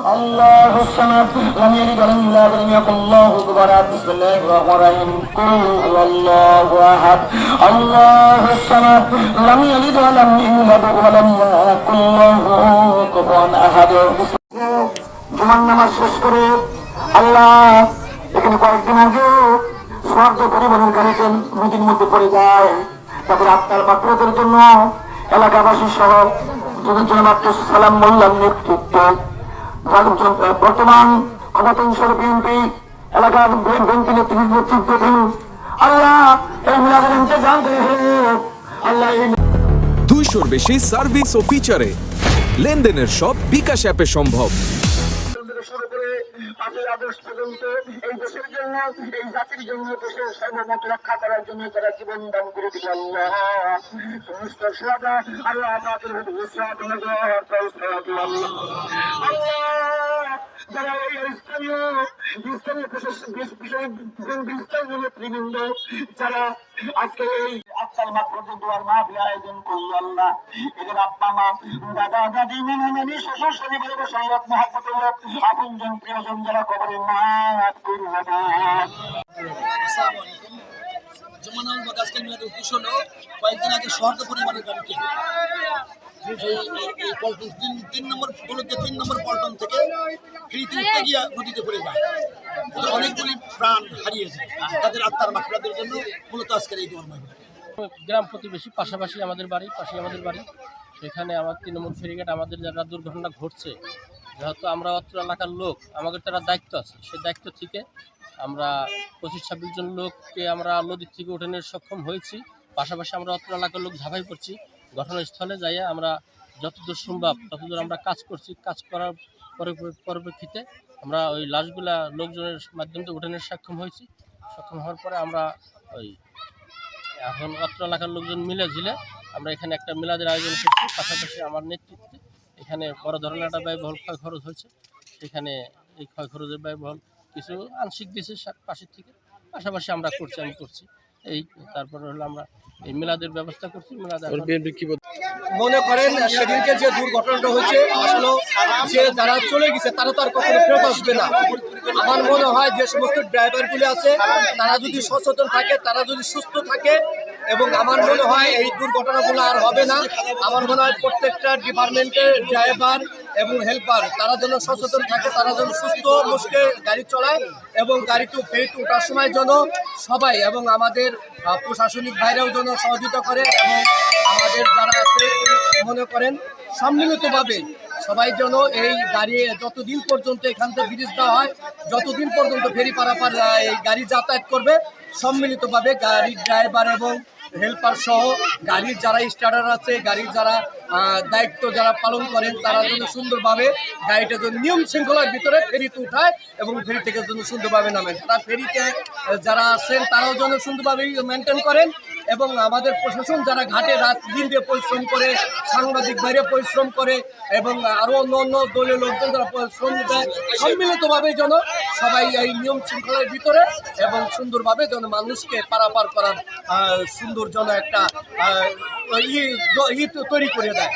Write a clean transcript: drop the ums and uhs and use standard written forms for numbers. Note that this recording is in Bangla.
الله الصمد لم يلد ولم يولد ولم يكن له كفوا أحد بسم الله الرحمن الرحيم قل هو الله أحد الله الصمد لم يلد ولم يولد ولم يكن له كفوا أحد জুমার নামাজ শেষ করে আল্লাহ এখানে কয়েকদিন আগে স্বার্থ পরিবারের গাড়িতে নদীর মধ্যে পড়ে যায়। তারপরে আপনার মাত্রাদের জন্য এলাকাবাসী সহ মাত্র সালাম মোল্লার নেতৃত্বে বর্তমান ক্ষমতাংশের বিএনপি এলাকার বিএনপি নেতৃত্বাধীন আল্লাহ এই মিলাদের ইন্তজাম করে আল্লাহ 200-র বেশি সার্ভিস ও ফিচারে লেনদেনের সব বিকাশ অ্যাপে সম্ভব। শুরু করে 5 আগস্ট পর্যন্ত এই দেশের জন্য এই জাতির জন্য দেশের সার্বভৌমত্ব রক্ষা করার জন্য যারা জীবন দান করে দিল আল্লাহ সমস্ত সাদা আল্লাহ পাকের যারা এই স্থানীয় নেতৃবৃন্দ যারা আজকে এই আজকাল মাত্র দোয়ার মাহফিল আয়োজন করল আল্লাহ এদের আব্বা মা দাদা দাদি নানা নানি শ্বশুর শাশুড়ি সংবাদ মহাপত আপনজন প্রিয়জন যারা কবরে মাফ করবে না। আজকের মিলাদ উদ্দেশ্য হলো কয়েকদিন আগে শহর পরিবারের গাড়িতে তিন নম্বর পল্টন থেকে ফ্রিতে উঠতে গিয়ে নদীতে পড়ে যায়। অনেকগুলি প্রাণ হারিয়েছে, তাদের আত্মার মাগফিরাতের জন্য মূলত আজকের এই দোয়া মাহফিল। গ্রাম প্রতিবেশী পাশাপাশি আমাদের বাড়ি সেখানে আমার 3 নম্বর ফেরিঘাট আমাদের যারা দুর্ঘটনা ঘটছে, যেহেতু আমরা অত্র এলাকার লোক, আমাদের তারা দায়িত্ব আছে, সেই দায়িত্ব থেকে আমরা 25-26 জন লোককে আমরা নদীর থেকে ওঠানোর সক্ষম হয়েছি। পাশাপাশি আমরা অত্র এলাকার লোক ঝাঁপাই করছি, ঘটনাস্থলে যাইয়া আমরা যতদূর সম্ভব ততদূর আমরা কাজ করছি। কাজ করার পরিপ্রেক্ষিতে আমরা ওই লাশগুলা লোকজনের মাধ্যমে ওঠানোর সক্ষম হয়েছি। সক্ষম হওয়ার পরে আমরা ওই এখন অত্র এলাকার লোকজন মিলে ঝিলে আমরা এখানে একটা মিলাদের আয়োজন করছি। পাশাপাশি আমার নেতৃত্বে এখানে বড় ধরনের একটা ব্যয়বহুল ক্ষয় খরচ হয়েছে। সেখানে এই ক্ষয় খরচের ব্যয়বহুল কিছু আংশিক দিয়েছে পাশের থেকে, পাশাপাশি আমরা করছি এই তারপরে হলো আমরা এই মিলাদের ব্যবস্থা করছি। মনে করেন সেদিনকে যে দুর্ঘটনাটা হয়েছে, আসলে যে যারা চলে গেছে তারা তো আর কখনো ফেরত আসবে না। আমার মনে হয় যে সমস্ত ড্রাইভারগুলি আছে তারা যদি সচেতন থাকে, তারা যদি সুস্থ থাকে, এবং আমার মনে হয় এই দুর্ঘটনাগুলো আর হবে না। আমার মনে হয় প্রত্যেকটা ডিপার্টমেন্টের ড্রাইভার এবং হেল্পার তারা যেন সচেতন থাকে, তারা যেন সুস্থ মুখে গাড়ি চালায় এবং ফেরিতে ওঠার সময় যেন সবাই এবং আমাদের প্রশাসনিক বাইরেও যেন সহযোগিতা করে, এবং আমাদের যারা আছে মনে করেন সম্মিলিতভাবে সবাই যেন এই গাড়ি যতদিন পর্যন্ত এখান থেকে ব্রিজ দেওয়া হয়, যতদিন পর্যন্ত ফেরি পারাপার এই গাড়ি যাতায়াত করবে, সম্মিলিতভাবে গাড়ির ড্রাইভার এবং হেল্পার সহ গাড়ির যারা স্টার্টার আছে, গাড়ির যারা দায়িত্ব যারা পালন করেন, তারা যেন সুন্দরভাবে গাড়িটা যেন নিয়ম শৃঙ্খলার ভিতরে ফেরিতে উঠায় এবং ফেরি থেকে যেন সুন্দরভাবে নামেন। তারা ফেরিতে যারা আছেন তারাও যেন সুন্দরভাবে মেনটেন করেন, এবং আমাদের প্রশাসন যারা ঘাটে রাত দিন দিয়ে পরিশ্রম করে, সাংবাদিক বাইরে পরিশ্রম করে, এবং আরও অন্য দলীয় লোকজন যারা পরিশ্রম দেয়, সম্মিলিতভাবে যেন সবাই এই নিয়ম শৃঙ্খলার ভিতরে এবং সুন্দরভাবে যেন মানুষকে পারাপার করার সুন্দর যেন একটা তৈরি করে দেয়।